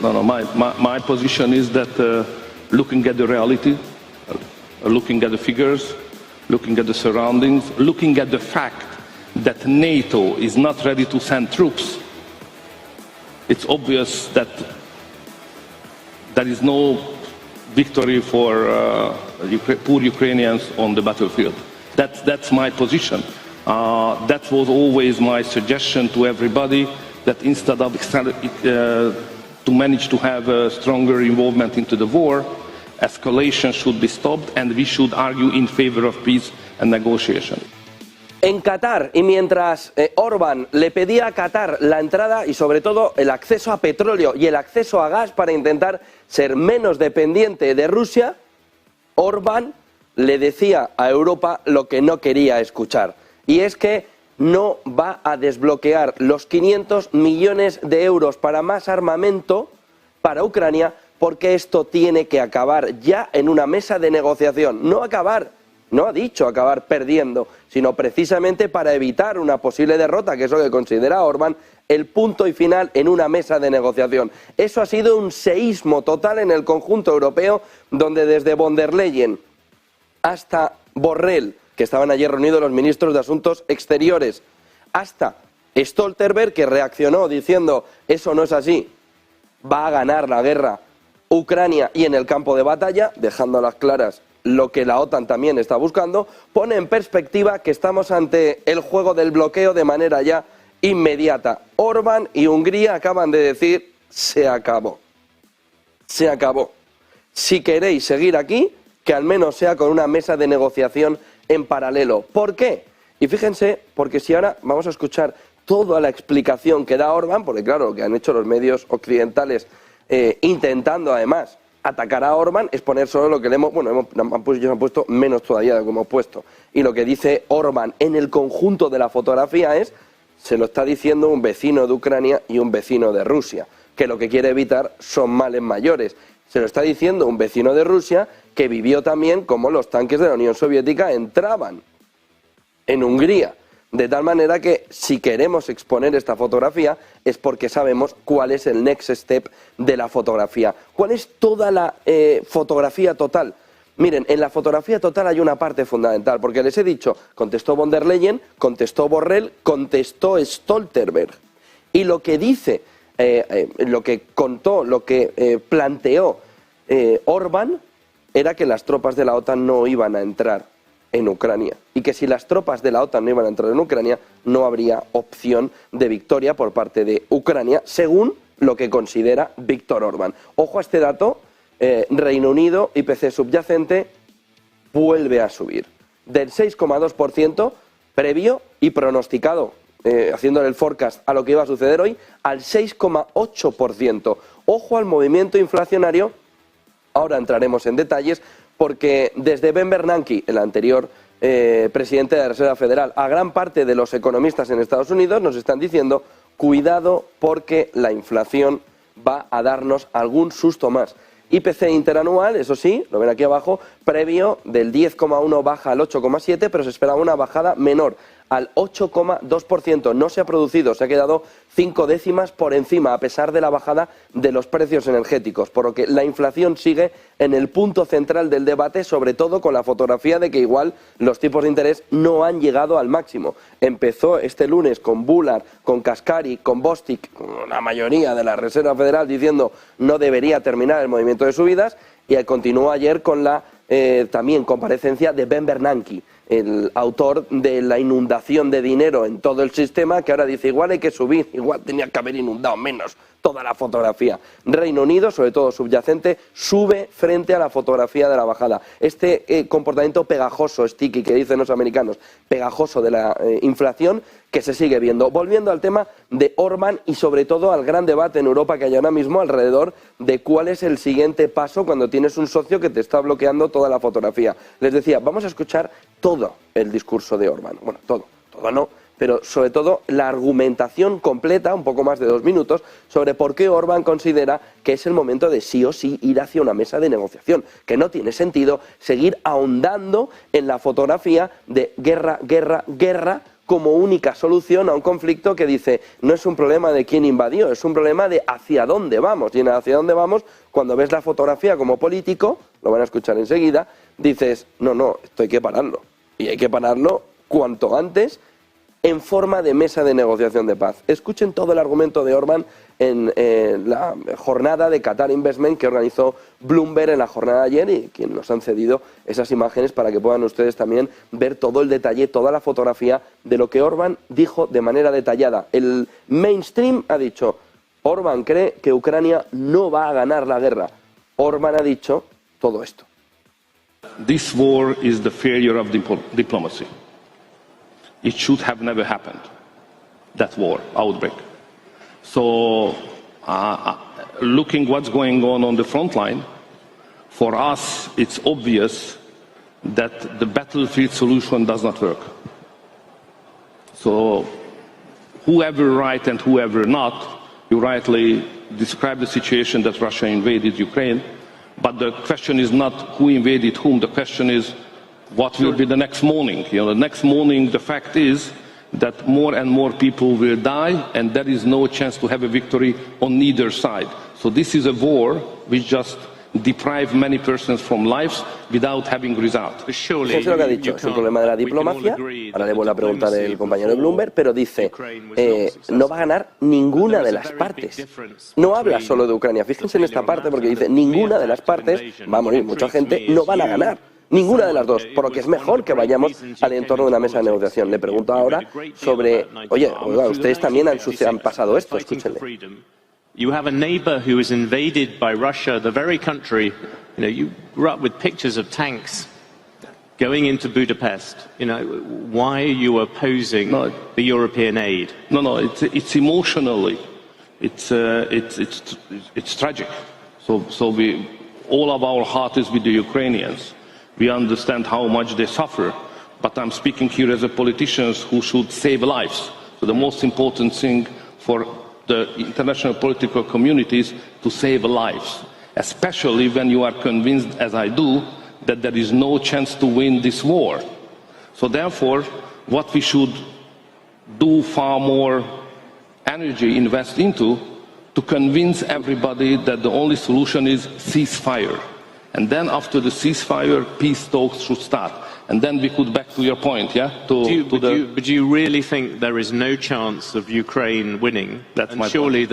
No, my position is that looking at the reality, looking at the figures, looking at the surroundings, looking at the fact that NATO is not ready to send troops, it's obvious that there is no victory for poor Ukrainians on the battlefield. That's my position. That was always my suggestion to everybody, that instead of to manage to have a stronger involvement into the war, escalation should be stopped and we should argue in favor of peace and negotiation. En Qatar, y mientras Orbán le pedía a Qatar la entrada y sobre todo el acceso a petróleo y el acceso a gas para intentar ser menos dependiente de Rusia, Orbán le decía a Europa lo que no quería escuchar. Y es que no va a desbloquear los 500 millones de euros para más armamento para Ucrania, porque esto tiene que acabar ya en una mesa de negociación. No acabar, no ha dicho acabar perdiendo, sino precisamente para evitar una posible derrota, que es lo que considera Orbán, el punto y final en una mesa de negociación. Eso ha sido un seísmo total en el conjunto europeo, donde desde von der Leyen hasta Borrell, que estaban ayer reunidos los ministros de Asuntos Exteriores, hasta Stoltenberg, que reaccionó diciendo eso no es así, va a ganar la guerra Ucrania y en el campo de batalla, dejando a las claras lo que la OTAN también está buscando, pone en perspectiva que estamos ante el juego del bloqueo de manera ya inmediata. Orbán y Hungría acaban de decir, se acabó. Se acabó. Si queréis seguir aquí, que al menos sea con una mesa de negociación en paralelo. ¿Por qué? Y fíjense, porque si ahora vamos a escuchar toda la explicación que da Orbán, porque claro, lo que han hecho los medios occidentales intentando además atacar a Orbán es poner solo lo que le hemos, bueno, ellos han puesto menos todavía de lo que hemos puesto. Y lo que dice Orbán en el conjunto de la fotografía es, se lo está diciendo un vecino de Ucrania y un vecino de Rusia, que lo que quiere evitar son males mayores. Se lo está diciendo un vecino de Rusia que vivió también como los tanques de la Unión Soviética entraban en Hungría. De tal manera que si queremos exponer esta fotografía es porque sabemos cuál es el next step de la fotografía. ¿Cuál es toda la fotografía total? Miren, en la fotografía total hay una parte fundamental, porque les he dicho, contestó von der Leyen, contestó Borrell, contestó Stoltenberg. Y lo que dice, lo que contó, lo que planteó Orbán era que las tropas de la OTAN no iban a entrar en Ucrania y que si las tropas de la OTAN no iban a entrar en Ucrania no habría opción de victoria por parte de Ucrania, según lo que considera Víctor Orbán. Ojo a este dato, Reino Unido, IPC subyacente, vuelve a subir del 6,2% previo y pronosticado, haciéndole el forecast a lo que iba a suceder hoy, al 6,8%. Ojo al movimiento inflacionario. Ahora entraremos en detalles porque desde Ben Bernanke, el anterior presidente de la Reserva Federal, a gran parte de los economistas en Estados Unidos nos están diciendo cuidado porque la inflación va a darnos algún susto más. IPC interanual, eso sí, lo ven aquí abajo, previo del 10,1 baja al 8,7, pero se esperaba una bajada menor, al 8,2%. No se ha producido, se ha quedado 5 décimas por encima, a pesar de la bajada de los precios energéticos, por lo que la inflación sigue en el punto central del debate, sobre todo con la fotografía de que igual los tipos de interés no han llegado al máximo. Empezó este lunes con Bullard, con Kaspari, con Bostic, la mayoría de la Reserva Federal diciendo no debería terminar el movimiento de subidas, y continuó ayer con la también comparecencia de Ben Bernanke, el autor de la inundación de dinero en todo el sistema, que ahora dice igual hay que subir, igual tenía que haber inundado menos toda la fotografía. Reino Unido, sobre todo subyacente, sube frente a la fotografía de la bajada. Este comportamiento pegajoso, sticky, que dicen los americanos, pegajoso de la inflación, que se sigue viendo. Volviendo al tema de Orbán y sobre todo al gran debate en Europa que hay ahora mismo alrededor de cuál es el siguiente paso cuando tienes un socio que te está bloqueando toda la fotografía. Les decía, vamos a escuchar todo el discurso de Orbán. Bueno, todo no, pero sobre todo la argumentación completa, un poco más de 2 minutos, sobre por qué Orbán considera que es el momento de sí o sí ir hacia una mesa de negociación, que no tiene sentido seguir ahondando en la fotografía de guerra, guerra, guerra, como única solución a un conflicto que dice, no es un problema de quién invadió, es un problema de hacia dónde vamos. Y en hacia dónde vamos, cuando ves la fotografía como político, lo van a escuchar enseguida, dices, no, esto hay que pararlo. Y hay que pararlo cuanto antes, en forma de mesa de negociación de paz. Escuchen todo el argumento de Orbán en la jornada de Qatar Investment que organizó Bloomberg en la jornada de ayer y quien nos han cedido esas imágenes para que puedan ustedes también ver todo el detalle, toda la fotografía de lo que Orbán dijo de manera detallada. El mainstream ha dicho, Orbán cree que Ucrania no va a ganar la guerra. Orbán ha dicho todo esto. This war is the failure of diplomacy. It should have never happened, that war, outbreak. So, looking what's going on the front line, for us it's obvious that the battlefield solution does not work. So, whoever right and whoever not, you rightly describe the situation that Russia invaded Ukraine, but the question is not who invaded whom, the question is what will be the next morning. The next morning, the fact is that more and more people will die, and there is no chance to have a victory on neither side. So this is a war which just deprive many persons from lives without having result. Fíjense lo que ha dicho, es un problema de la diplomacia. Ahora le vuelvo a preguntar el compañero de Bloomberg, pero dice, no va a ganar ninguna de las partes. No habla solo de Ucrania, fíjense en esta parte porque dice, ninguna de las partes, va a morir mucha gente, no van a ganar. Ninguna de las dos, por lo que es mejor que vayamos al entorno de una mesa de negociación. Le pregunto ahora sobre, oiga, ustedes también han pasado esto, escúchenle. You have a neighbor who is invaded by Russia, the very country, you grew up with pictures of tanks going into Budapest. Why are you opposing the European aid? No, it's emotionally, it's tragic. So all of our heart is with the Ukrainians. We understand how much they suffer, but I'm speaking here as a politician who should save lives. So the most important thing for the international political community is to save lives, especially when you are convinced, as I do, that there is no chance to win this war. So therefore, what we should do far more energy invest into to convince everybody that the only solution is ceasefire. And then after the ceasefire, peace talks should start. And then we could back to your point, yeah? But do you really think there is no chance of Ukraine winning? That's my point.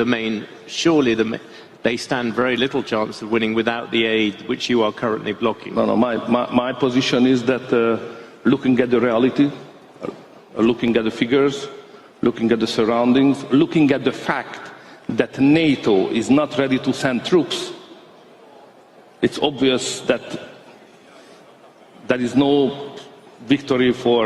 They stand very little chance of winning without the aid which you are currently blocking. No, my position is that looking at the reality, looking at the figures, looking at the surroundings, looking at the fact that NATO is not ready to send troops, it's obvious that there is no victory for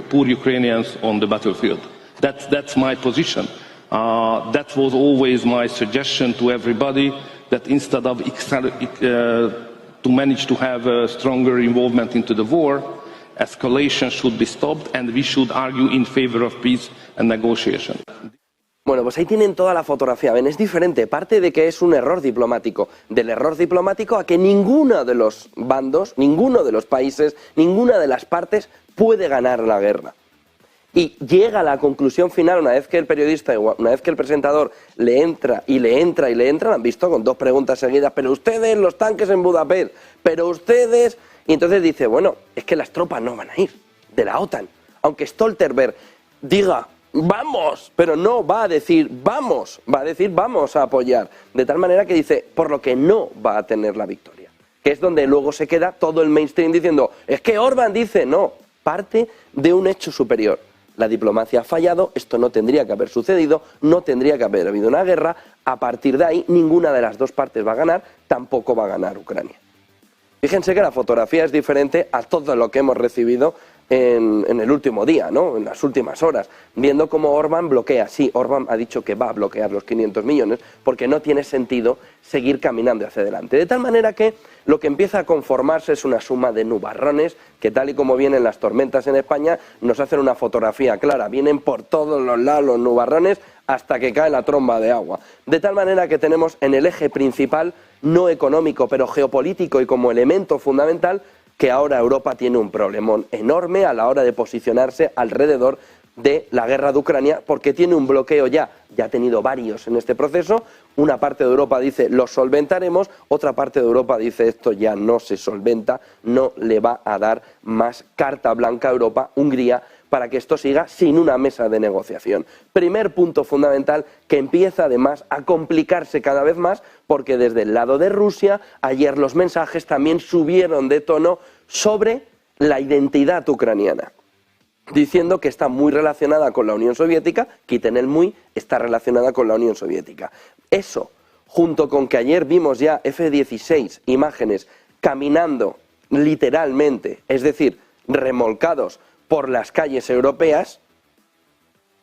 poor Ukrainians on the battlefield. That's my position. That was always my suggestion to everybody, that instead of to manage to have a stronger involvement into the war, escalation should be stopped and we should argue in favor of peace and negotiation. Bueno, pues ahí tienen toda la fotografía. Ven, es diferente. Parte de que es un error diplomático. Del error diplomático a que ninguno de los bandos, ninguno de los países, ninguna de las partes puede ganar la guerra. Y llega a la conclusión final, una vez que el periodista, una vez que el presentador le entra, han visto con dos preguntas seguidas, pero ustedes, los tanques en Budapest, pero ustedes... Y entonces dice, bueno, es que las tropas no van a ir, de la OTAN. Aunque Stoltenberg diga... vamos, pero no va a decir vamos, va a decir vamos a apoyar, de tal manera que dice por lo que no va a tener la victoria, que es donde luego se queda todo el mainstream diciendo, es que Orbán dice, no, parte de un hecho superior. La diplomacia ha fallado, esto no tendría que haber sucedido, no tendría que haber habido una guerra, a partir de ahí ninguna de las dos partes va a ganar, tampoco va a ganar Ucrania. Fíjense que la fotografía es diferente a todo lo que hemos recibido en el último día, ¿no? En las últimas horas, viendo cómo Orbán bloquea. Sí, Orbán ha dicho que va a bloquear los 500 millones porque no tiene sentido seguir caminando hacia adelante. De tal manera que lo que empieza a conformarse es una suma de nubarrones que, tal y como vienen las tormentas en España, nos hacen una fotografía clara. Vienen por todos los lados los nubarrones hasta que cae la tromba de agua. De tal manera que tenemos en el eje principal, no económico, pero geopolítico y como elemento fundamental, que ahora Europa tiene un problemón enorme a la hora de posicionarse alrededor de la guerra de Ucrania, porque tiene un bloqueo ya ha tenido varios en este proceso. Una parte de Europa dice lo solventaremos, otra parte de Europa dice esto ya no se solventa, no le va a dar más carta blanca a Europa, Hungría, para que esto siga sin una mesa de negociación. Primer punto fundamental que empieza además a complicarse cada vez más, porque desde el lado de Rusia ayer los mensajes también subieron de tono sobre la identidad ucraniana, diciendo que está muy relacionada con la Unión Soviética, quiten el muy, está relacionada con la Unión Soviética. Eso, junto con que ayer vimos ya F-16 imágenes caminando literalmente, es decir, remolcados por las calles europeas,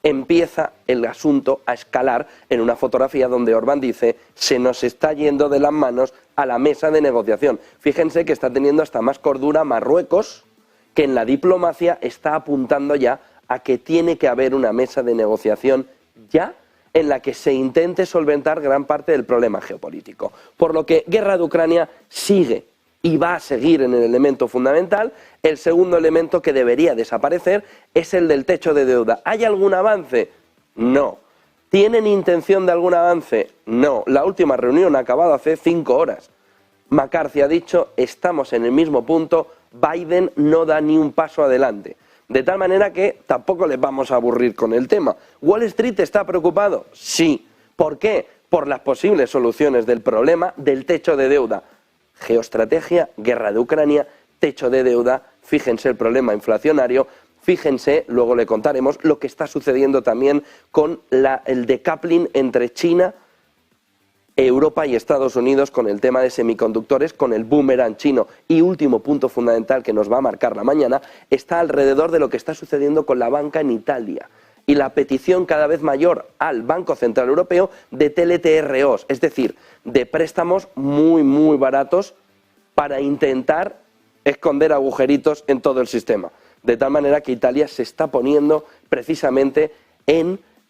empieza el asunto a escalar en una fotografía donde Orbán dice se nos está yendo de las manos a la mesa de negociación. Fíjense que está teniendo hasta más cordura Marruecos, que en la diplomacia está apuntando ya a que tiene que haber una mesa de negociación ya en la que se intente solventar gran parte del problema geopolítico. Por lo que guerra de Ucrania sigue y va a seguir en el elemento fundamental. El segundo elemento que debería desaparecer es el del techo de deuda. ¿Hay algún avance? No. ¿Tienen intención de algún avance? No. La última reunión ha acabado hace 5 horas. McCarthy ha dicho estamos en el mismo punto, Biden no da ni un paso adelante. De tal manera que tampoco les vamos a aburrir con el tema. ¿Wall Street está preocupado? Sí. ¿Por qué? Por las posibles soluciones del problema del techo de deuda. Geoestrategia, guerra de Ucrania, techo de deuda, fíjense el problema inflacionario, fíjense, luego le contaremos, lo que está sucediendo también con el decoupling entre China, Europa y Estados Unidos con el tema de semiconductores, con el boomerang chino. Y último punto fundamental que nos va a marcar la mañana, está alrededor de lo que está sucediendo con la banca en Italia y la petición cada vez mayor al Banco Central Europeo de TLTROs, es decir, de préstamos muy baratos para intentar esconder agujeritos en todo el sistema. De tal manera que Italia se está poniendo precisamente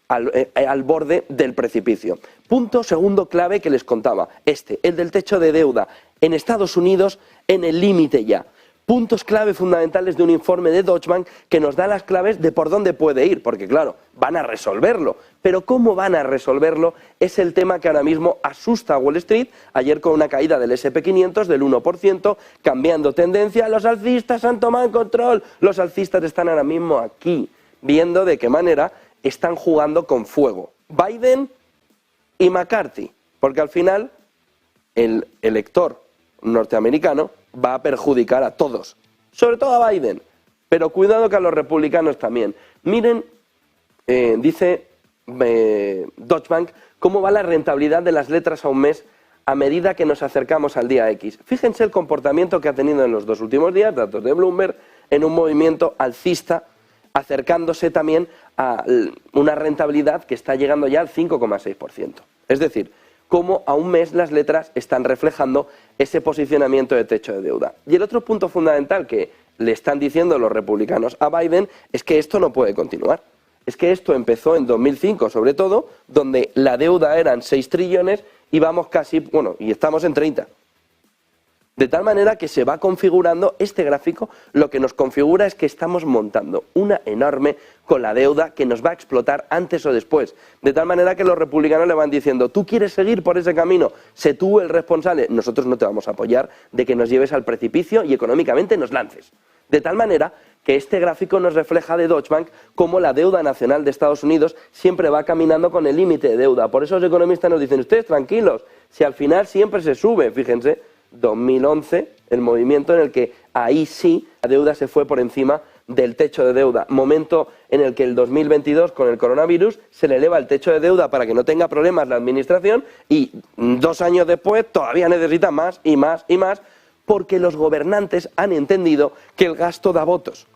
al borde del precipicio. Punto segundo clave que les contaba, el del techo de deuda en Estados Unidos en el límite ya. Puntos clave fundamentales de un informe de Deutsche Bank que nos da las claves de por dónde puede ir, porque claro, van a resolverlo, pero cómo van a resolverlo es el tema que ahora mismo asusta a Wall Street, ayer con una caída del S&P 500 del 1%, cambiando tendencia, los alcistas han tomado control, los alcistas están ahora mismo aquí, viendo de qué manera están jugando con fuego, Biden y McCarthy, porque al final el elector norteamericano va a perjudicar a todos, sobre todo a Biden, pero cuidado que a los republicanos también. Miren, dice Deutsche Bank, cómo va la rentabilidad de las letras a un mes a medida que nos acercamos al día X. Fíjense el comportamiento que ha tenido en los 2 últimos días, datos de Bloomberg, en un movimiento alcista, acercándose también a una rentabilidad que está llegando ya al 5,6%. Es decir, cómo a un mes las letras están reflejando ese posicionamiento de techo de deuda. Y el otro punto fundamental que le están diciendo los republicanos a Biden es que esto no puede continuar. Es que esto empezó en 2005, sobre todo, donde la deuda eran 6 trillones y vamos casi, y estamos en 30. De tal manera que se va configurando este gráfico, lo que nos configura es que estamos montando una enorme con la deuda que nos va a explotar antes o después. De tal manera que los republicanos le van diciendo, ¿tú quieres seguir por ese camino? Sé tú el responsable, nosotros no te vamos a apoyar de que nos lleves al precipicio y económicamente nos lances. De tal manera que este gráfico nos refleja de Deutsche Bank cómo la deuda nacional de Estados Unidos siempre va caminando con el límite de deuda. Por eso los economistas nos dicen, ustedes tranquilos, si al final siempre se sube, fíjense, 2011, el movimiento en el que ahí sí la deuda se fue por encima del techo de deuda. Momento en el que el 2022, con el coronavirus, se le eleva el techo de deuda para que no tenga problemas la administración y 2 años después todavía necesita más y más y más porque los gobernantes han entendido que el gasto da votos.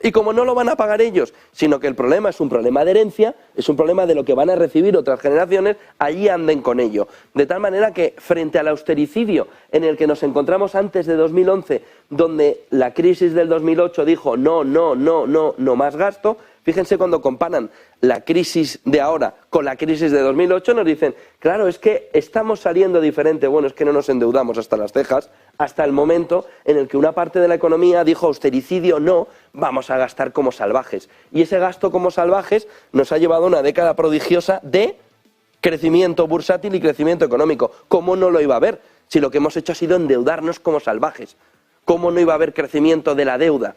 Y como no lo van a pagar ellos, sino que el problema es un problema de herencia, es un problema de lo que van a recibir otras generaciones, allí anden con ello. De tal manera que frente al austericidio en el que nos encontramos antes de 2011, donde la crisis del 2008 dijo no más gasto, fíjense cuando comparan la crisis de ahora con la crisis de 2008, nos dicen, claro, es que estamos saliendo diferente, bueno, es que no nos endeudamos hasta las cejas, hasta el momento en el que una parte de la economía dijo austericidio no, vamos a gastar como salvajes. Y ese gasto como salvajes nos ha llevado a una década prodigiosa de crecimiento bursátil y crecimiento económico. ¿Cómo no lo iba a haber? Si lo que hemos hecho ha sido endeudarnos como salvajes. ¿Cómo no iba a haber crecimiento de la deuda?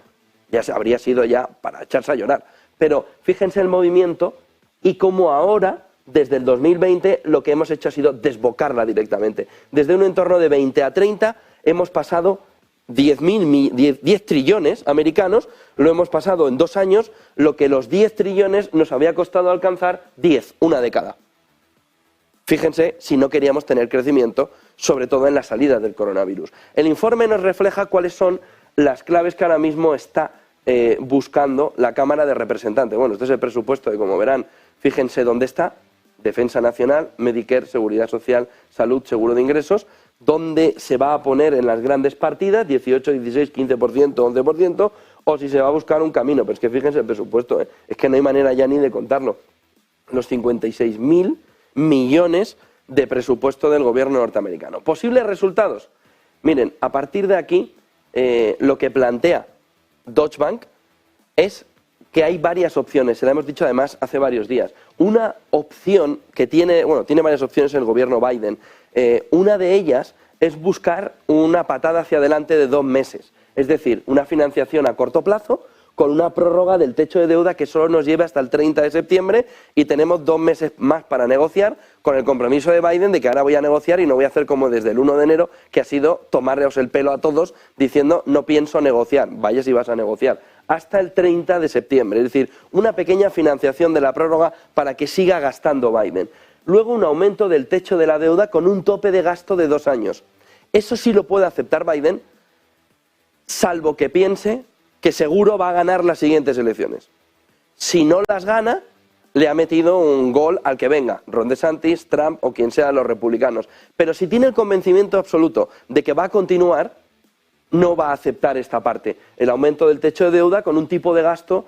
Ya habría sido ya para echarse a llorar. Pero fíjense el movimiento y cómo ahora, desde el 2020, lo que hemos hecho ha sido desbocarla directamente. Desde un entorno de 20 a 30 hemos pasado 10 trillones americanos, lo hemos pasado en 2 años, lo que los 10 trillones nos había costado alcanzar 10, una década. Fíjense si no queríamos tener crecimiento, sobre todo en la salida del coronavirus. El informe nos refleja cuáles son las claves que ahora mismo está buscando la Cámara de Representantes. Bueno, este es el presupuesto y como verán, fíjense dónde está: Defensa Nacional, Medicare, Seguridad Social, Salud, Seguro de Ingresos, dónde se va a poner en las grandes partidas, 18, 16, 15%, 11%, o si se va a buscar un camino. Pero es que fíjense el presupuesto, es que no hay manera ya ni de contarlo. Los 56.000 millones de presupuesto del gobierno norteamericano. ¿Posibles resultados? Miren, a partir de aquí, lo que plantea Deutsche Bank es que hay varias opciones, se lo hemos dicho además hace varios días. Una opción que tiene varias opciones el gobierno Biden. Una de ellas es buscar una patada hacia adelante de 2 meses, es decir, una financiación a corto plazo con una prórroga del techo de deuda que solo nos lleve hasta el 30 de septiembre y tenemos 2 meses más para negociar, con el compromiso de Biden de que ahora voy a negociar y no voy a hacer como desde el 1 de enero, que ha sido tomarles el pelo a todos diciendo no pienso negociar, vaya si vas a negociar, hasta el 30 de septiembre. Es decir, una pequeña financiación de la prórroga para que siga gastando Biden. Luego un aumento del techo de la deuda con un tope de gasto de 2 años. Eso sí lo puede aceptar Biden, salvo que piense que seguro va a ganar las siguientes elecciones. Si no las gana, le ha metido un gol al que venga, Ron DeSantis, Trump o quien sea de los republicanos. Pero si tiene el convencimiento absoluto de que va a continuar, no va a aceptar esta parte. El aumento del techo de deuda con un tipo de gasto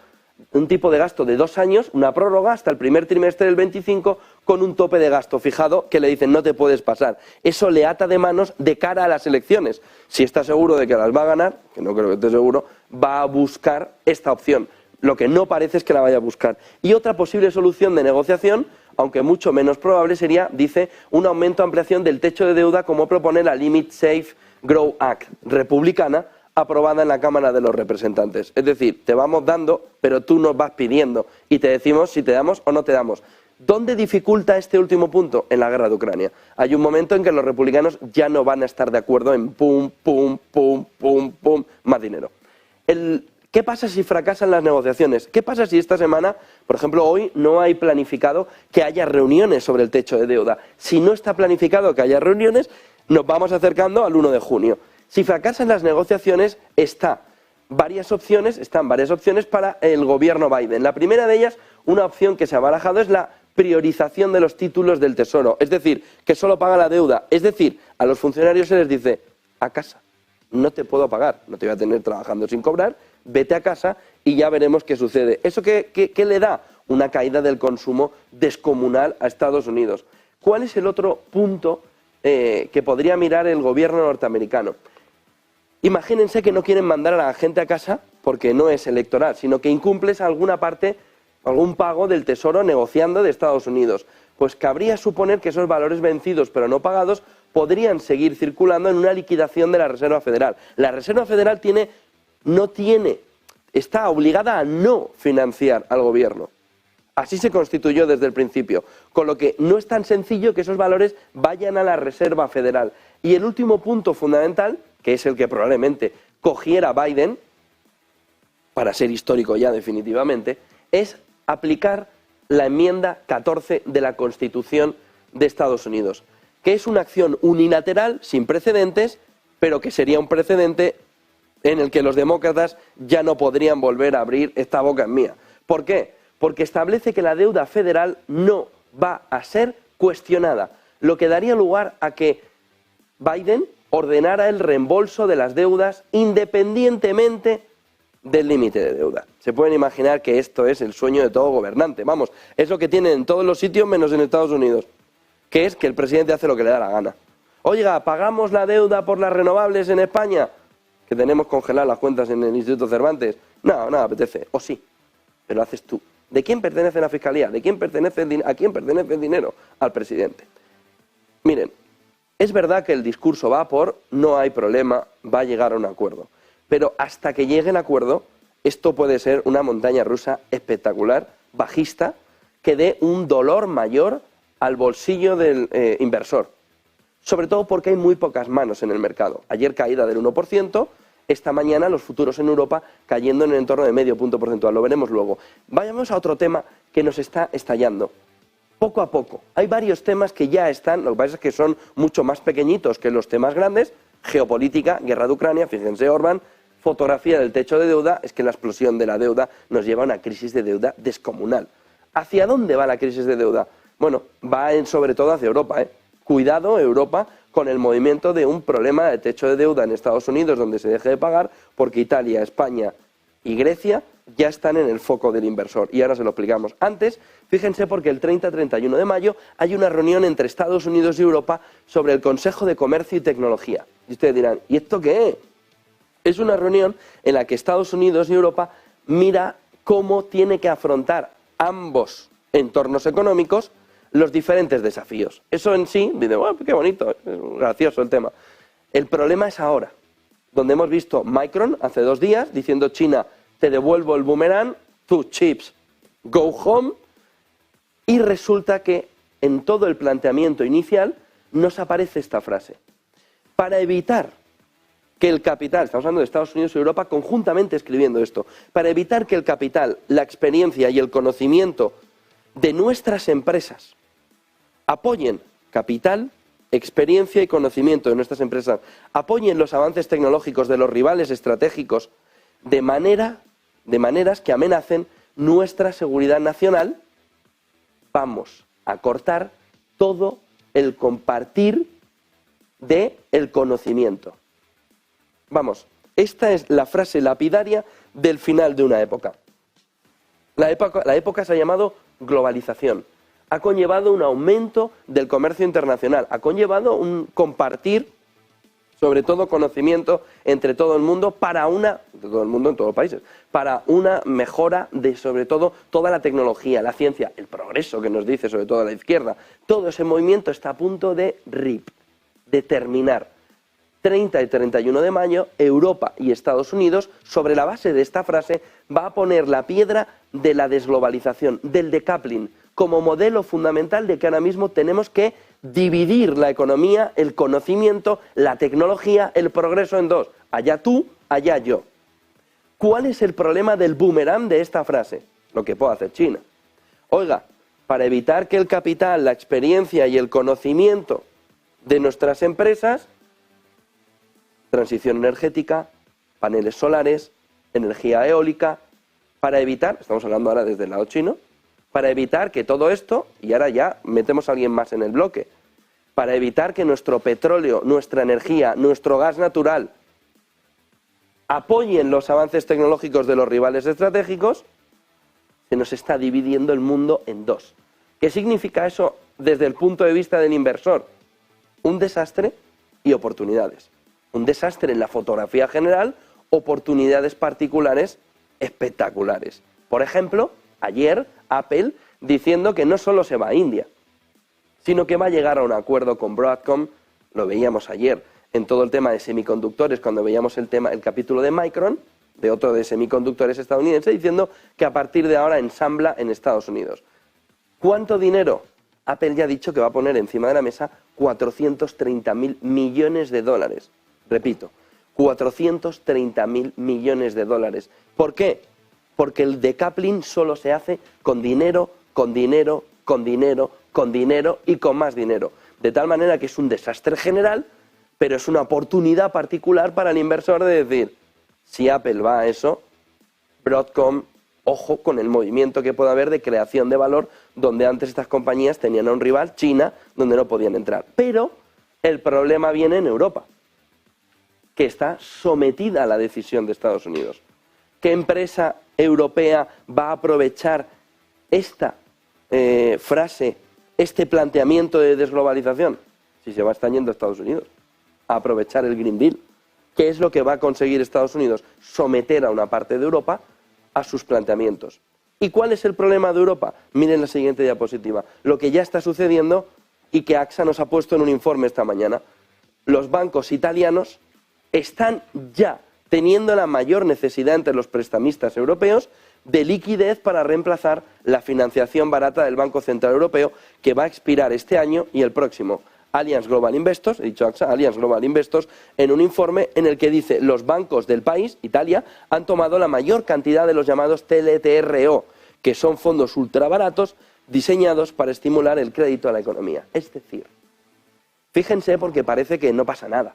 de 2 años, una prórroga hasta el primer trimestre del 25 con un tope de gasto fijado que le dicen no te puedes pasar. Eso le ata de manos de cara a las elecciones. Si está seguro de que las va a ganar, que no creo que esté seguro, va a buscar esta opción. Lo que no parece es que la vaya a buscar. Y otra posible solución de negociación, aunque mucho menos probable, sería, dice, un aumento o ampliación del techo de deuda como propone la Limit Safe Grow Act republicana, aprobada en la Cámara de los Representantes. Es decir, te vamos dando, pero tú nos vas pidiendo y te decimos si te damos o no te damos. ¿Dónde dificulta este último punto? En la guerra de Ucrania. Hay un momento en que los republicanos ya no van a estar de acuerdo en pum, pum, pum, pum, pum, más dinero. ¿Qué pasa si fracasan las negociaciones? ¿Qué pasa si esta semana, por ejemplo, hoy no hay planificado que haya reuniones sobre el techo de deuda? Si no está planificado que haya reuniones, nos vamos acercando al 1 de junio. Si fracasan las negociaciones, están varias opciones para el gobierno Biden. La primera de ellas, una opción que se ha barajado, es la priorización de los títulos del Tesoro. Es decir, que solo paga la deuda. Es decir, a los funcionarios se les dice, a casa, no te puedo pagar, no te voy a tener trabajando sin cobrar, vete a casa y ya veremos qué sucede. ¿Eso qué le da? Una caída del consumo descomunal a Estados Unidos. ¿Cuál es el otro punto que podría mirar el gobierno norteamericano? Imagínense que no quieren mandar a la gente a casa porque no es electoral, sino que incumples alguna parte, algún pago del Tesoro negociando de Estados Unidos. Pues cabría suponer que esos valores vencidos pero no pagados podrían seguir circulando en una liquidación de la Reserva Federal. La Reserva Federal está obligada a no financiar al gobierno. Así se constituyó desde el principio, con lo que no es tan sencillo que esos valores vayan a la Reserva Federal. Y el último punto fundamental, que es el que probablemente cogiera Biden, para ser histórico ya definitivamente, es aplicar la enmienda 14 de la Constitución de Estados Unidos, que es una acción unilateral, sin precedentes, pero que sería un precedente en el que los demócratas ya no podrían volver a abrir esta boca en mía. ¿Por qué? Porque establece que la deuda federal no va a ser cuestionada, lo que daría lugar a que Biden ordenara el reembolso de las deudas independientemente del límite de deuda. Se pueden imaginar que esto es el sueño de todo gobernante. Vamos, es lo que tienen en todos los sitios menos en Estados Unidos, que es que el presidente hace lo que le da la gana. Oiga, ¿pagamos la deuda por las renovables en España? Que tenemos congeladas las cuentas en el Instituto Cervantes. No, no apetece. O sí, pero lo haces tú. ¿De quién pertenece la fiscalía? ¿De quién pertenece ¿A quién pertenece el dinero? Al presidente. Miren, es verdad que el discurso va por no hay problema, va a llegar a un acuerdo. Pero hasta que llegue el acuerdo, esto puede ser una montaña rusa espectacular, bajista, que dé un dolor mayor al bolsillo del inversor. Sobre todo porque hay muy pocas manos en el mercado. Ayer caída del 1%, esta mañana los futuros en Europa cayendo en el entorno de medio punto porcentual. Lo veremos luego. Vayamos a otro tema que nos está estallando. Poco a poco. Hay varios temas que ya están, lo que pasa es que son mucho más pequeñitos que los temas grandes. Geopolítica, guerra de Ucrania, fíjense Orbán, fotografía del techo de deuda, es que la explosión de la deuda nos lleva a una crisis de deuda descomunal. ¿Hacia dónde va la crisis de deuda? Bueno, va sobre todo hacia Europa, ¿eh? Cuidado, Europa, con el movimiento de un problema de techo de deuda en Estados Unidos donde se deje de pagar, porque Italia, España y Grecia ya están en el foco del inversor. Y ahora se lo explicamos. Antes, fíjense porque el 30-31 de mayo hay una reunión entre Estados Unidos y Europa sobre el Consejo de Comercio y Tecnología. Y ustedes dirán, ¿y esto qué es? Es una reunión en la que Estados Unidos y Europa mira cómo tiene que afrontar ambos entornos económicos los diferentes desafíos. Eso en sí, dice, bueno, qué bonito, es gracioso el tema. El problema es ahora, donde hemos visto Macron hace 2 días diciendo China, te devuelvo el boomerang, tú chips, go home, y resulta que en todo el planteamiento inicial nos aparece esta frase. Para evitar que el capital, estamos hablando de Estados Unidos y Europa conjuntamente escribiendo esto, para evitar que el capital, la experiencia y el conocimiento de nuestras empresas apoyen capital, experiencia y conocimiento de nuestras empresas, apoyen los avances tecnológicos de los rivales estratégicos de maneras que amenacen nuestra seguridad nacional, vamos a cortar todo el compartir del conocimiento. Vamos, esta es la frase lapidaria del final de una época. La época se ha llamado globalización. Ha conllevado un aumento del comercio internacional, ha conllevado un compartir, sobre todo conocimiento entre todo el mundo, de todo el mundo en todos los países, para una mejora de sobre todo toda la tecnología, la ciencia, el progreso que nos dice sobre todo la izquierda. Todo ese movimiento está a punto de terminar. 30 y 31 de mayo, Europa y Estados Unidos, sobre la base de esta frase, va a poner la piedra de la desglobalización, del decoupling, como modelo fundamental de que ahora mismo tenemos que dividir la economía, el conocimiento, la tecnología, el progreso en dos. Allá tú, allá yo. ¿Cuál es el problema del boomerang de esta frase? Lo que puede hacer China. Oiga, para evitar que el capital, la experiencia y el conocimiento de nuestras empresas, transición energética, paneles solares, energía eólica, para evitar, estamos hablando ahora desde el lado chino, para evitar que todo esto, y ahora ya metemos a alguien más en el bloque, para evitar que nuestro petróleo, nuestra energía, nuestro gas natural apoyen los avances tecnológicos de los rivales estratégicos, se nos está dividiendo el mundo en dos. ¿Qué significa eso desde el punto de vista del inversor? Un desastre y oportunidades. Un desastre en la fotografía general, oportunidades particulares espectaculares. Por ejemplo, ayer Apple diciendo que no solo se va a India, sino que va a llegar a un acuerdo con Broadcom, lo veíamos ayer en todo el tema de semiconductores, cuando veíamos el capítulo de Micron, de otro de semiconductores estadounidense, diciendo que a partir de ahora ensambla en Estados Unidos. ¿Cuánto dinero? Apple ya ha dicho que va a poner encima de la mesa 430.000 millones de dólares. Repito, 430.000 millones de dólares. ¿Por qué? Porque el decoupling solo se hace con dinero, con dinero, con dinero, con dinero y con más dinero. De tal manera que es un desastre general, pero es una oportunidad particular para el inversor de decir, si Apple va a eso, Broadcom, ojo con el movimiento que pueda haber de creación de valor, donde antes estas compañías tenían a un rival, China, donde no podían entrar. Pero el problema viene en Europa, que está sometida a la decisión de Estados Unidos. ¿Qué empresa europea va a aprovechar esta frase, este planteamiento de desglobalización? Si se están yendo a Estados Unidos a aprovechar el Green Deal. ¿Qué es lo que va a conseguir Estados Unidos? Someter a una parte de Europa a sus planteamientos. ¿Y cuál es el problema de Europa? Miren la siguiente diapositiva. Lo que ya está sucediendo y que AXA nos ha puesto en un informe esta mañana. Los bancos italianos están ya teniendo la mayor necesidad entre los prestamistas europeos de liquidez para reemplazar la financiación barata del Banco Central Europeo, que va a expirar este año y el próximo. Allianz Global Investors, he dicho AXA, Allianz Global Investors, en un informe en el que dice los bancos del país, Italia, han tomado la mayor cantidad de los llamados TLTRO, que son fondos ultrabaratos diseñados para estimular el crédito a la economía. Es decir, fíjense porque parece que no pasa nada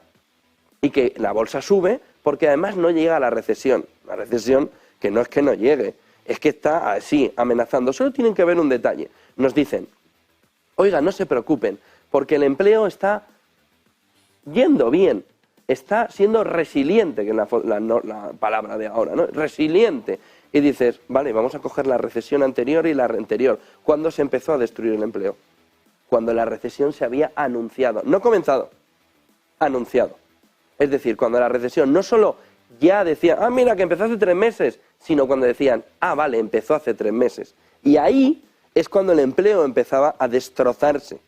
y que la bolsa sube porque además no llega a la recesión. La recesión que no es que no llegue, es que está así, amenazando. Solo tienen que ver un detalle. Nos dicen, oiga, no se preocupen, porque el empleo está yendo bien, está siendo resiliente, que es la palabra de ahora, ¿no? Resiliente. Y dices, vale, vamos a coger la recesión anterior y la anterior. ¿Cuándo se empezó a destruir el empleo? Cuando la recesión se había anunciado, no comenzado, anunciado. Es decir, cuando la recesión no solo ya decían, ah, mira, que empezó hace 3 meses, sino cuando decían, ah, vale, empezó hace 3 meses. Y ahí es cuando el empleo empezaba a destrozarse.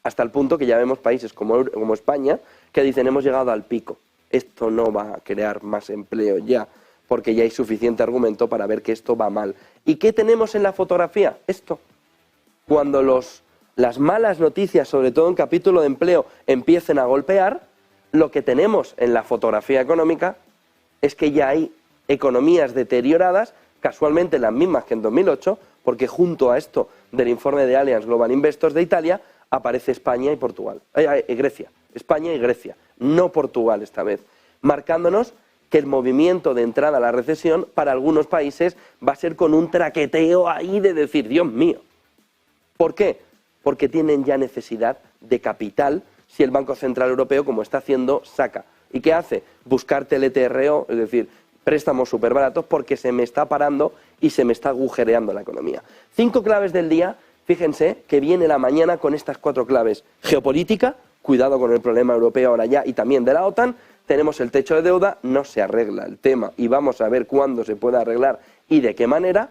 Hasta el punto que ya vemos países como España que dicen hemos llegado al pico. Esto no va a crear más empleo ya, porque ya hay suficiente argumento para ver que esto va mal. ¿Y qué tenemos en la fotografía? Esto. Cuando las malas noticias, sobre todo en capítulo de empleo, empiecen a golpear, lo que tenemos en la fotografía económica es que ya hay economías deterioradas, casualmente las mismas que en 2008, porque junto a esto del informe de Allianz Global Investors de Italia, aparece España y Portugal, Grecia, España y Grecia, no Portugal esta vez, marcándonos que el movimiento de entrada a la recesión para algunos países va a ser con un traqueteo ahí de decir, Dios mío. ¿Por qué? Porque tienen ya necesidad de capital si el Banco Central Europeo, como está haciendo, saca. ¿Y qué hace? Buscar TLTRO, es decir, préstamos súper baratos porque se me está parando y se me está agujereando la economía. 5 claves del día. Fíjense que viene la mañana con estas 4 claves. Geopolítica, cuidado con el problema europeo ahora ya y también de la OTAN. Tenemos el techo de deuda, no se arregla el tema y vamos a ver cuándo se puede arreglar y de qué manera.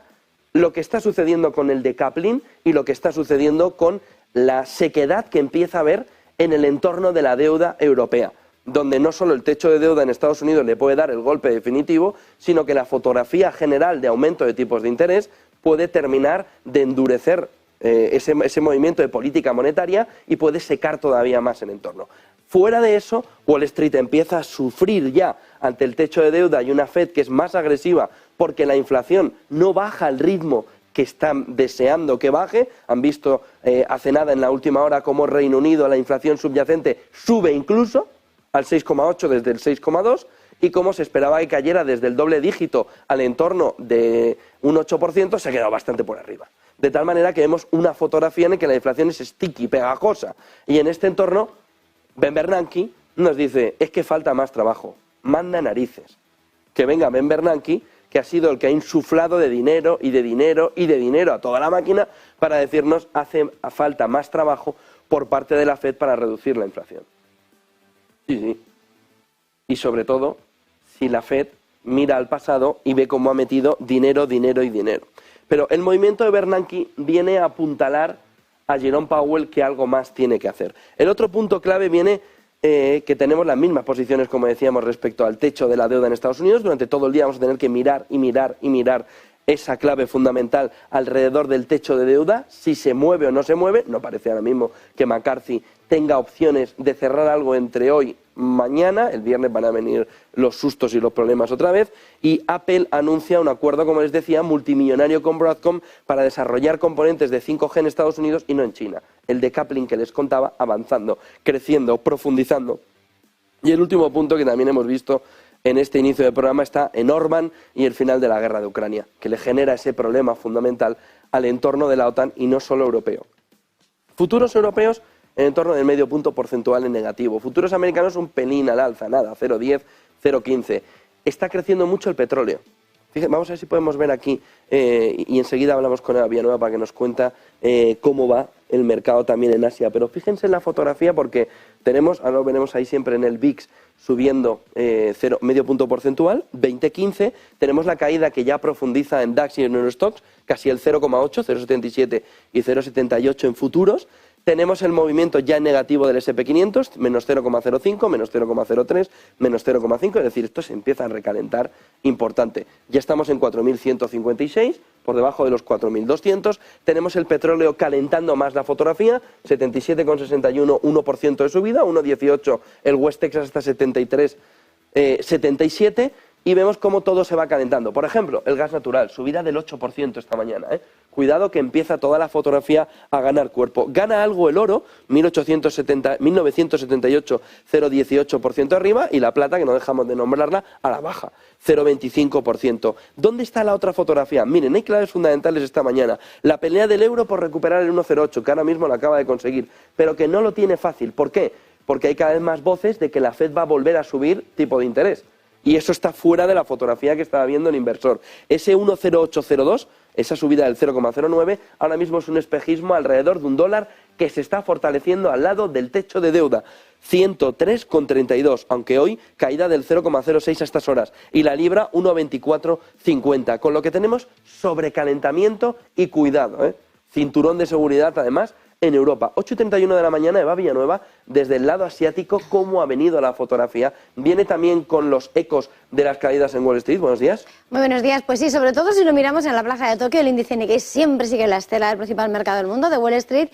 Lo que está sucediendo con el decoupling y lo que está sucediendo con la sequedad que empieza a haber en el entorno de la deuda europea, donde no solo el techo de deuda en Estados Unidos le puede dar el golpe definitivo, sino que la fotografía general de aumento de tipos de interés puede terminar de endurecer ese movimiento de política monetaria y puede secar todavía más el entorno. Fuera de eso, Wall Street empieza a sufrir ya ante el techo de deuda y una Fed que es más agresiva porque la inflación no baja al ritmo que están deseando que baje. Han visto hace nada en la última hora cómo Reino Unido la inflación subyacente sube incluso al 6,8 desde el 6,2 y como se esperaba que cayera desde el doble dígito al entorno de un 8%, se ha quedado bastante por arriba. De tal manera que vemos una fotografía en la que la inflación es sticky, pegajosa. Y en este entorno, Ben Bernanke nos dice, es que falta más trabajo, manda narices. Que venga Ben Bernanke, que ha sido el que ha insuflado de dinero y de dinero y de dinero a toda la máquina para decirnos hace falta más trabajo por parte de la Fed para reducir la inflación. Sí, sí. Y sobre todo, si la Fed mira al pasado y ve cómo ha metido dinero, dinero y dinero. Pero el movimiento de Bernanke viene a apuntalar a Jerome Powell que algo más tiene que hacer. El otro punto clave viene que tenemos las mismas posiciones, como decíamos, respecto al techo de la deuda en Estados Unidos. Durante todo el día vamos a tener que mirar y mirar y mirar esa clave fundamental alrededor del techo de deuda, si se mueve o no se mueve. No parece ahora mismo que McCarthy tenga opciones de cerrar algo entre hoy y mañana. El viernes van a venir los sustos y los problemas otra vez. Y Apple anuncia un acuerdo, como les decía, multimillonario con Broadcom para desarrollar componentes de 5G en Estados Unidos y no en China. El decoupling que les contaba avanzando, creciendo, profundizando. Y el último punto que también hemos visto en este inicio del programa está en Orbán y el final de la guerra de Ucrania, que le genera ese problema fundamental al entorno de la OTAN y no solo europeo. Futuros europeos en el torno del medio punto porcentual en negativo. Futuros americanos un pelín al alza, nada, 0,10, 0,15. Está creciendo mucho el petróleo. Fíjense, vamos a ver si podemos ver aquí, y enseguida hablamos con Eva Villanueva para que nos cuenta cómo va el mercado también en Asia. Pero fíjense en la fotografía porque tenemos, ahora lo veremos ahí siempre en el VIX, subiendo medio punto porcentual, 20-15. Tenemos la caída que ya profundiza en DAX y en Eurostoxx, casi el 0,8, 0,77 y 0,78 en futuros. Tenemos el movimiento ya negativo del SP500, menos 0,05, menos 0,03, menos 0,5, es decir, esto se empieza a recalentar importante. Ya estamos en 4.156, por debajo de los 4.200. Tenemos el petróleo calentando más la fotografía, 77,61, 1% de subida, 1,18 el West Texas hasta 73, 77. Y vemos cómo todo se va calentando. Por ejemplo, el gas natural, subida del 8% esta mañana. Cuidado que empieza toda la fotografía a ganar cuerpo. Gana algo el oro, 1978, 0,18% arriba, y la plata, que no dejamos de nombrarla, a la baja, 0,25%. ¿Dónde está la otra fotografía? Miren, hay claves fundamentales esta mañana. La pelea del euro por recuperar el 1,08, que ahora mismo lo acaba de conseguir, pero que no lo tiene fácil. ¿Por qué? Porque hay cada vez más voces de que la Fed va a volver a subir tipo de interés. Y eso está fuera de la fotografía que estaba viendo el inversor. Ese 1,0802, esa subida del 0,09, ahora mismo es un espejismo alrededor de un dólar que se está fortaleciendo al lado del techo de deuda. 103,32, aunque hoy caída del 0,06 a estas horas. Y la libra 1,2450, con lo que tenemos sobrecalentamiento y cuidado, cinturón de seguridad además en Europa. 8:31 de la mañana, Eva Villanueva, desde el lado asiático, cómo ha venido la fotografía. Viene también con los ecos de las caídas en Wall Street. Buenos días. Muy buenos días. Pues sí, sobre todo si lo miramos en la plaza de Tokio, el índice Nikkei siempre sigue la estela del principal mercado del mundo, de Wall Street.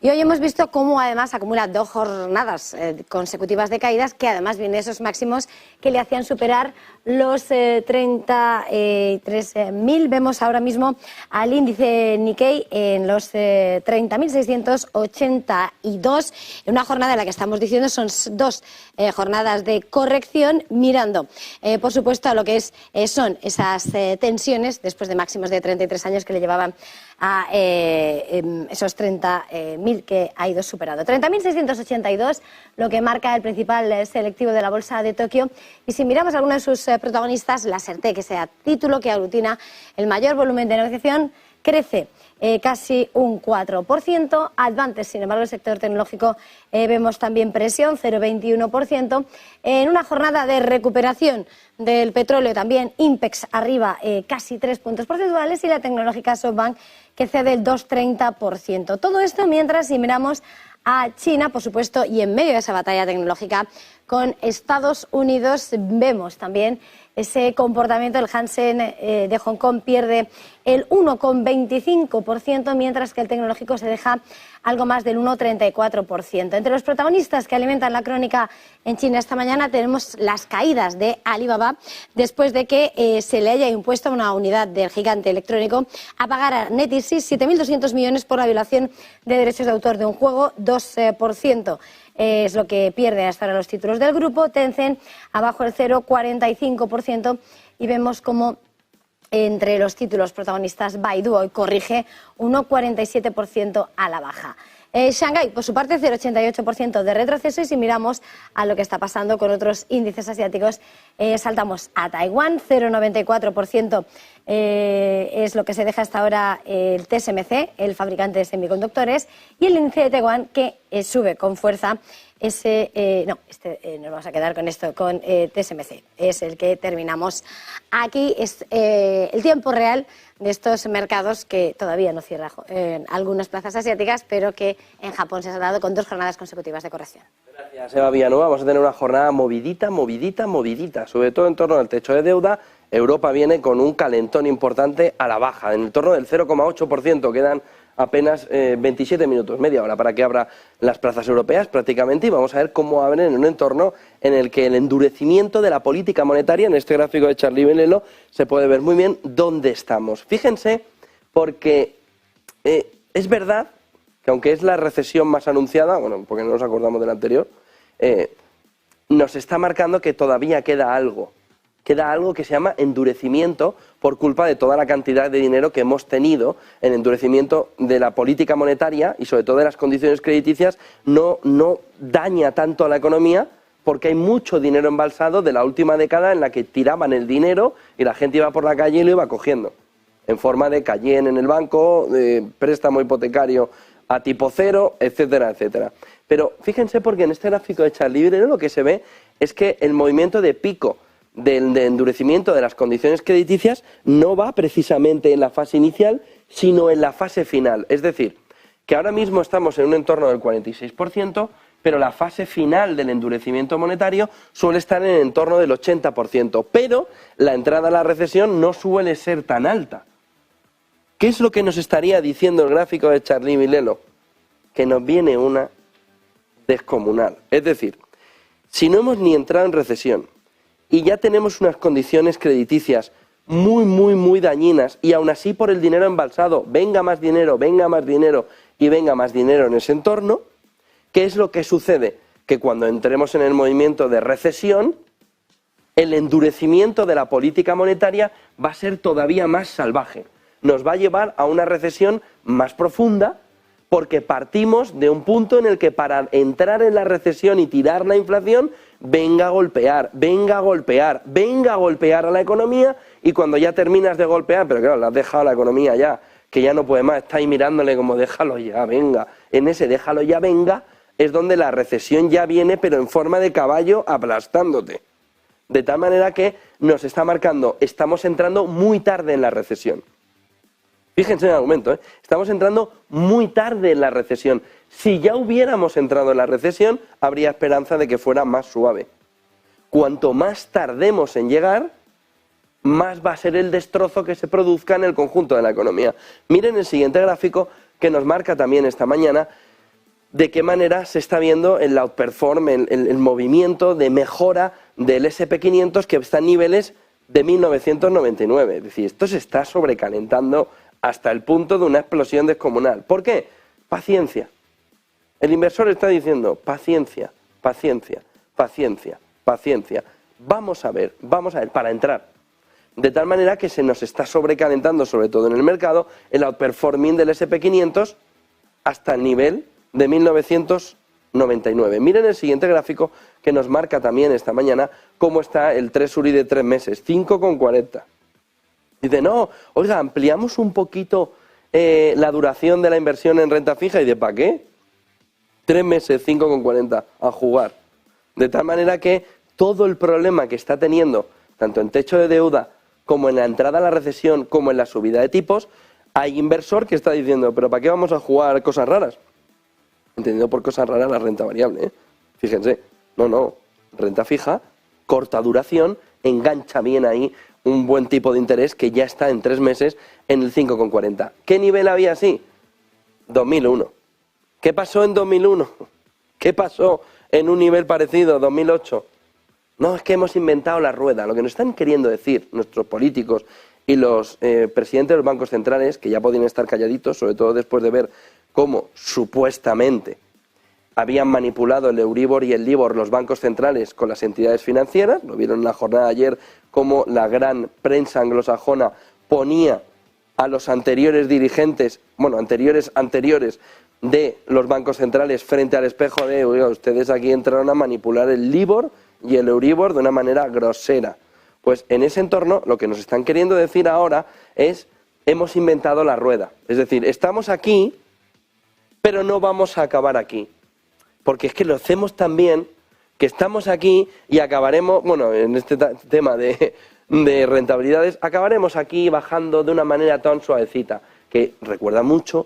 Y hoy hemos visto cómo además acumula 2 jornadas consecutivas de caídas, que además vienen esos máximos que le hacían superar los 33.000. Vemos ahora mismo al índice Nikkei en los 30.682, en una jornada en la que estamos diciendo son 2 jornadas de corrección, mirando por supuesto a lo que son esas tensiones después de máximos de 33 años que le llevaban a esos 30.000 que ha ido superando. 30.682, lo que marca el principal selectivo de la bolsa de Tokio. Y si miramos a alguno de sus protagonistas, la Sertec, que sea título que aglutina el mayor volumen de negociación, crece casi un 4%. Advantes, sin embargo, el sector tecnológico vemos también presión, 0,21%. En una jornada de recuperación del petróleo también, INPEX arriba casi 3 puntos porcentuales, y la tecnológica SoftBank que cede el 2,30%. Todo esto mientras, si miramos a China, por supuesto, y en medio de esa batalla tecnológica con Estados Unidos, vemos también ese comportamiento. El Hansen de Hong Kong pierde el 1,25%, mientras que el tecnológico se deja algo más del 1,34%. Entre los protagonistas que alimentan la crónica en China esta mañana tenemos las caídas de Alibaba, después de que se le haya impuesto a una unidad del gigante electrónico a pagar a NetEase 7.200 millones por la violación de derechos de autor de un juego, 2%. Es lo que pierde hasta ahora los títulos del grupo. Tencent abajo el 0,45%, y vemos como entre los títulos protagonistas Baidu hoy corrige 1,47% a la baja. Shanghái, por su parte, 0,88% de retroceso, y si miramos a lo que está pasando con otros índices asiáticos, saltamos a Taiwán, 0,94%. Es lo que se deja hasta ahora el TSMC, el fabricante de semiconductores, y el índice de Taiwán que sube con fuerza. Nos vamos a quedar con esto, con TSMC, es el que terminamos. Aquí es el tiempo real de estos mercados, que todavía no cierra en algunas plazas asiáticas, pero que en Japón se ha dado con 2 jornadas consecutivas de corrección. Gracias, Eva Villanueva. Vamos a tener una jornada movidita, sobre todo en torno al techo de deuda. Europa viene con un calentón importante a la baja, en el torno del 0,8%. Quedan apenas 27 minutos, media hora, para que abra las plazas europeas prácticamente, y vamos a ver cómo abren en un entorno en el que el endurecimiento de la política monetaria, en este gráfico de Charlie Benello, se puede ver muy bien dónde estamos. Fíjense, porque es verdad que aunque es la recesión más anunciada, bueno, porque no nos acordamos de la anterior, nos está marcando que todavía queda algo que se llama endurecimiento por culpa de toda la cantidad de dinero que hemos tenido. El endurecimiento de la política monetaria y sobre todo de las condiciones crediticias no daña tanto a la economía porque hay mucho dinero embalsado de la última década en la que tiraban el dinero y la gente iba por la calle y lo iba cogiendo, en forma de Cayenne en el banco, de préstamo hipotecario a tipo cero, etcétera, etcétera. Pero fíjense porque en este gráfico de Charlie Vilelo lo que se ve es que el movimiento de pico del endurecimiento de las condiciones crediticias no va precisamente en la fase inicial, sino en la fase final. Es decir, que ahora mismo estamos en un entorno del 46%, pero la fase final del endurecimiento monetario suele estar en el entorno del 80%, pero la entrada a la recesión no suele ser tan alta. ¿Qué es lo que nos estaría diciendo el gráfico de Charlie Vilelo? Que nos viene una descomunal. Es decir, si no hemos ni entrado en recesión y ya tenemos unas condiciones crediticias muy dañinas y aún así por el dinero embalsado, venga más dinero y venga más dinero en ese entorno, ¿qué es lo que sucede? Que cuando entremos en el movimiento de recesión, el endurecimiento de la política monetaria va a ser todavía más salvaje. Nos va a llevar a una recesión más profunda porque partimos de un punto en el que para entrar en la recesión y tirar la inflación, venga a golpear a la economía y cuando ya terminas de golpear, pero claro, le has dejado a la economía ya, que ya no puede más, está ahí mirándole como déjalo ya, venga. En ese déjalo ya, venga, es donde la recesión ya viene, pero en forma de caballo aplastándote. De tal manera que nos está marcando, estamos entrando muy tarde en la recesión. Fíjense en el argumento, estamos entrando muy tarde en la recesión. Si ya hubiéramos entrado en la recesión, habría esperanza de que fuera más suave. Cuanto más tardemos en llegar, más va a ser el destrozo que se produzca en el conjunto de la economía. Miren el siguiente gráfico que nos marca también esta mañana de qué manera se está viendo el outperform, el movimiento de mejora del SP500 que está en niveles de 1999. Es decir, esto se está sobrecalentando hasta el punto de una explosión descomunal. ¿Por qué? Paciencia. El inversor está diciendo paciencia. Vamos a ver, para entrar. De tal manera que se nos está sobrecalentando, sobre todo en el mercado, el outperforming del SP500 hasta el nivel de 1999. Miren el siguiente gráfico que nos marca también esta mañana cómo está el Treasury de 3 meses, 5,40. Dice, no, oiga, ampliamos un poquito la duración de la inversión en renta fija y de ¿para qué? 3 meses, 5,40, a jugar. De tal manera que todo el problema que está teniendo, tanto en techo de deuda como en la entrada a la recesión, como en la subida de tipos, hay inversor que está diciendo, pero ¿para qué vamos a jugar cosas raras? Entendido por cosas raras la renta variable, Fíjense, no, renta fija, corta duración, engancha bien ahí un buen tipo de interés que ya está en 3 meses en el 5,40. ¿Qué nivel había así? 2001. ¿Qué pasó en 2001? ¿Qué pasó en un nivel parecido, 2008? No, es que hemos inventado la rueda. Lo que nos están queriendo decir nuestros políticos y los presidentes de los bancos centrales, que ya podían estar calladitos, sobre todo después de ver cómo supuestamente habían manipulado el Euribor y el Libor los bancos centrales con las entidades financieras. Lo vieron en la jornada de ayer, cómo la gran prensa anglosajona ponía a los anteriores dirigentes, anteriores de los bancos centrales frente al espejo de, oiga, ustedes aquí entraron a manipular el Libor y el Euribor de una manera grosera. Pues en ese entorno lo que nos están queriendo decir ahora es, hemos inventado la rueda. Es decir, estamos aquí, pero no vamos a acabar aquí. Porque es que lo hacemos tan bien que estamos aquí y acabaremos, en este tema de rentabilidades, acabaremos aquí bajando de una manera tan suavecita, que recuerda mucho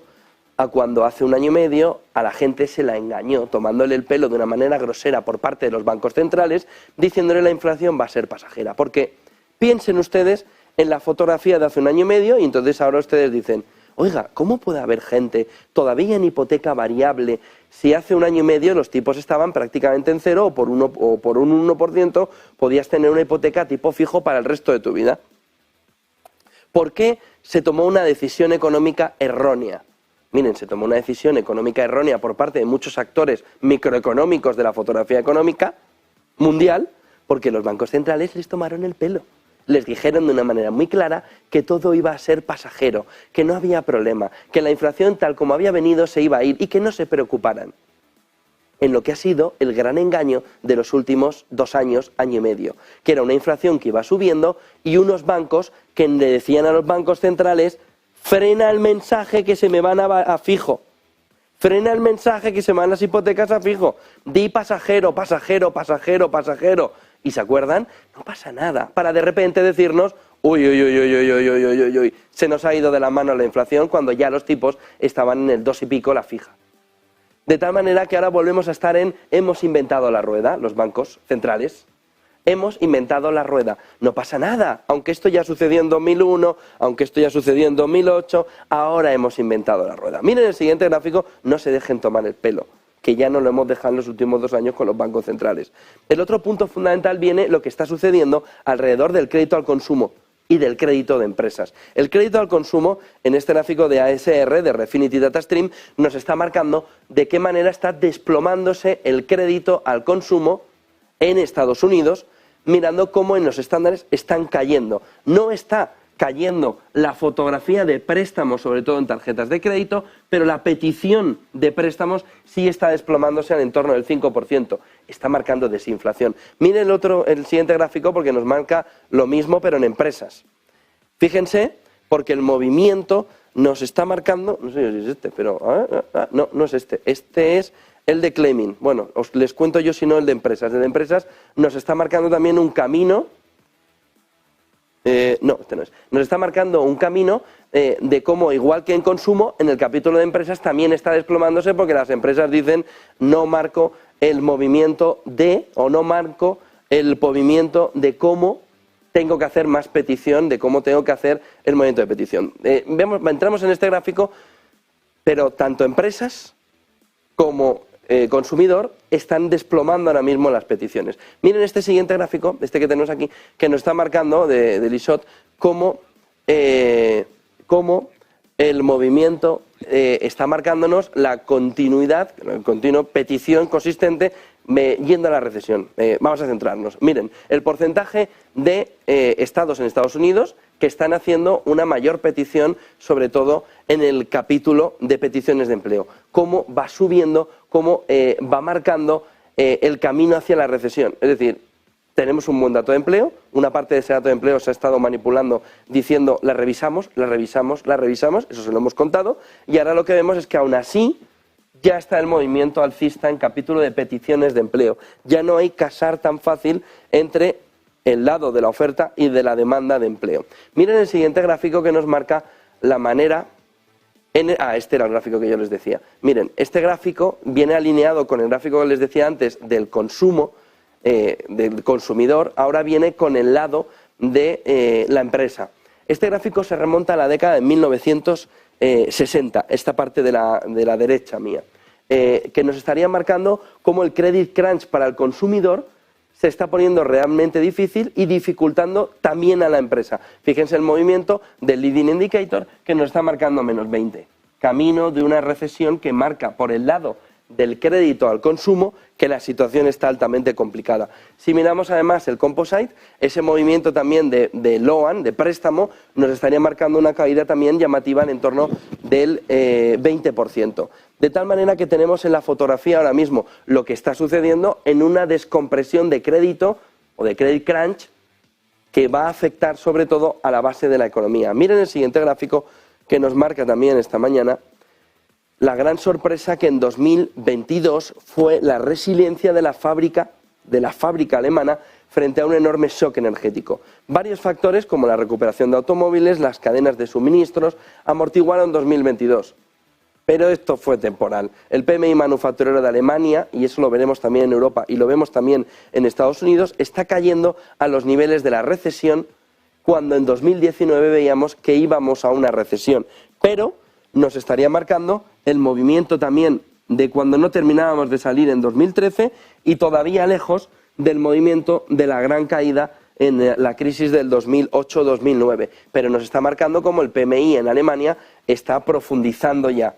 a cuando hace 1 año y medio a la gente se la engañó, tomándole el pelo de una manera grosera por parte de los bancos centrales, diciéndole la inflación va a ser pasajera. Porque piensen ustedes en la fotografía de hace 1 año y medio y entonces ahora ustedes dicen, oiga, ¿cómo puede haber gente todavía en hipoteca variable si hace 1 año y medio los tipos estaban prácticamente en cero o por un 1% podías tener una hipoteca tipo fijo para el resto de tu vida? ¿Por qué se tomó una decisión económica errónea? Miren, se tomó una decisión económica errónea por parte de muchos actores microeconómicos de la fotografía económica mundial porque los bancos centrales les tomaron el pelo. Les dijeron de una manera muy clara que todo iba a ser pasajero, que no había problema, que la inflación tal como había venido se iba a ir y que no se preocuparan. en lo que ha sido el gran engaño de los últimos 2 años, año y medio, que era una inflación que iba subiendo y unos bancos que le decían a los bancos centrales: frena el mensaje que se me van a fijo, frena el mensaje que se me van las hipotecas a fijo, di pasajero, pasajero, pasajero, pasajero. ¿Y se acuerdan? No pasa nada, para de repente decirnos: uy, uy, uy, uy, uy, uy, uy, uy, uy, uy, se nos ha ido de la mano la inflación cuando ya los tipos estaban en el 2 y pico la fija. De tal manera que ahora volvemos a estar en hemos inventado la rueda, los bancos centrales. Hemos inventado la rueda. No pasa nada, aunque esto ya sucedió en 2001, aunque esto ya sucedió en 2008, ahora hemos inventado la rueda. Miren el siguiente gráfico, no se dejen tomar el pelo, que ya no lo hemos dejado en los últimos 2 años con los bancos centrales. El otro punto fundamental viene lo que está sucediendo alrededor del crédito al consumo y del crédito de empresas. El crédito al consumo, en este gráfico de ASR, de Refinity Data Stream, nos está marcando de qué manera está desplomándose el crédito al consumo en Estados Unidos, mirando cómo en los estándares están cayendo. No está cayendo la fotografía de préstamos, sobre todo en tarjetas de crédito, pero la petición de préstamos sí está desplomándose al entorno del 5%. Está marcando desinflación. Miren el siguiente gráfico, porque nos marca lo mismo, pero en empresas. Fíjense, porque el movimiento nos está marcando, no sé si es este, pero no, no es este. Este es el de claiming. Bueno, les cuento yo si no el de empresas. El de empresas nos está marcando también un camino. No, este no es. Nos está marcando un camino de cómo, igual que en consumo, en el capítulo de empresas también está desplomándose, porque las empresas dicen: no marco el movimiento o no marco el movimiento de cómo tengo que hacer más petición, de cómo tengo que hacer el movimiento de petición. Entramos en este gráfico, pero tanto empresas como consumidor están desplomando ahora mismo las peticiones. Miren este siguiente gráfico, este que tenemos aquí, que nos está marcando de Lishot cómo el movimiento está marcándonos la continuidad, la continua petición consistente yendo a la recesión. Vamos a centrarnos. Miren, el porcentaje de estados en Estados Unidos que están haciendo una mayor petición, sobre todo en el capítulo de peticiones de empleo. Cómo va subiendo, cómo va marcando el camino hacia la recesión. Es decir, tenemos un buen dato de empleo, una parte de ese dato de empleo se ha estado manipulando diciendo: la revisamos, la revisamos, la revisamos, eso se lo hemos contado, y ahora lo que vemos es que aún así ya está el movimiento alcista en capítulo de peticiones de empleo. Ya no hay casar tan fácil entre el lado de la oferta y de la demanda de empleo. Miren el siguiente gráfico que nos marca la manera... este era el gráfico que yo les decía. Miren, este gráfico viene alineado con el gráfico que les decía antes del consumo, del consumidor, ahora viene con el lado de la empresa. Este gráfico se remonta a la década de 1960, esta parte de la derecha mía, que nos estaría marcando cómo el credit crunch para el consumidor se está poniendo realmente difícil y dificultando también a la empresa. Fíjense el movimiento del leading indicator que nos está marcando menos 20. Camino de una recesión que marca por el lado del crédito al consumo que la situación está altamente complicada. Si miramos además el composite, ese movimiento también de loan, de préstamo, nos estaría marcando una caída también llamativa en torno del 20%. De tal manera que tenemos en la fotografía ahora mismo lo que está sucediendo en una descompresión de crédito o de credit crunch que va a afectar sobre todo a la base de la economía. Miren el siguiente gráfico que nos marca también esta mañana la gran sorpresa que en 2022 fue la resiliencia de la fábrica alemana frente a un enorme shock energético. Varios factores, como la recuperación de automóviles, las cadenas de suministros, amortiguaron 2022. Pero esto fue temporal. El PMI manufacturero de Alemania, y eso lo veremos también en Europa y lo vemos también en Estados Unidos, está cayendo a los niveles de la recesión cuando en 2019 veíamos que íbamos a una recesión. Pero nos estaría marcando el movimiento también de cuando no terminábamos de salir en 2013 y todavía lejos del movimiento de la gran caída en la crisis del 2008-2009. Pero nos está marcando como el PMI en Alemania está profundizando ya.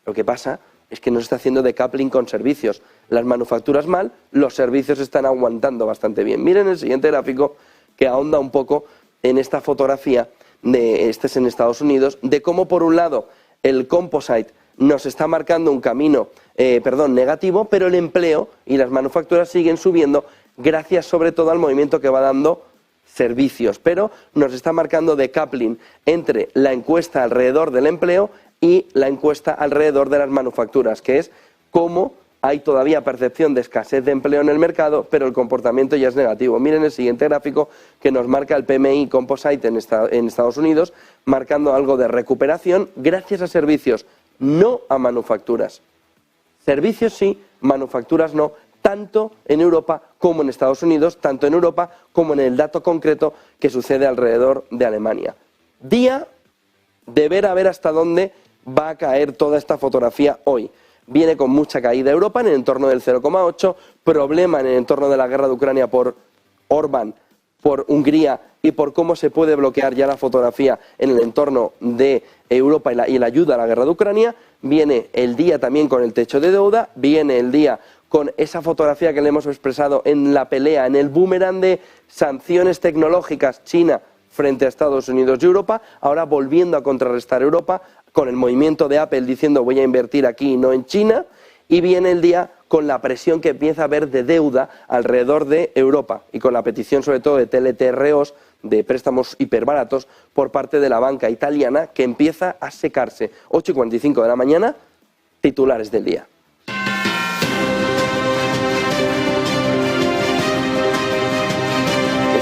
Lo que pasa es que nos está haciendo decoupling con servicios. Las manufacturas mal, los servicios están aguantando bastante bien. Miren el siguiente gráfico que ahonda un poco en esta fotografía, este es en Estados Unidos, de cómo por un lado el composite nos está marcando un camino negativo, pero el empleo y las manufacturas siguen subiendo gracias sobre todo al movimiento que va dando servicios, pero nos está marcando decoupling entre la encuesta alrededor del empleo y la encuesta alrededor de las manufacturas, que es cómo hay todavía percepción de escasez de empleo en el mercado, pero el comportamiento ya es negativo. Miren el siguiente gráfico que nos marca el PMI Composite en Estados Unidos, marcando algo de recuperación gracias a servicios, no a manufacturas. Servicios sí, manufacturas no, tanto en Europa como en Estados Unidos, tanto en Europa como en el dato concreto que sucede alrededor de Alemania. Día de ver a ver hasta dónde va a caer toda esta fotografía hoy. Viene con mucha caída Europa en el entorno del 0,8, problema en el entorno de la guerra de Ucrania por Orbán, por Hungría y por cómo se puede bloquear ya la fotografía en el entorno de Europa y la ayuda a la guerra de Ucrania. Viene el día también con el techo de deuda, viene el día con esa fotografía que le hemos expresado en la pelea, en el boomerang de sanciones tecnológicas China frente a Estados Unidos y Europa, ahora volviendo a contrarrestar Europa con el movimiento de Apple diciendo voy a invertir aquí y no en China, y viene el día con la presión que empieza a haber de deuda alrededor de Europa y con la petición sobre todo de TLTROs, de préstamos hiperbaratos por parte de la banca italiana que empieza a secarse. 8:45 de la mañana, titulares del día.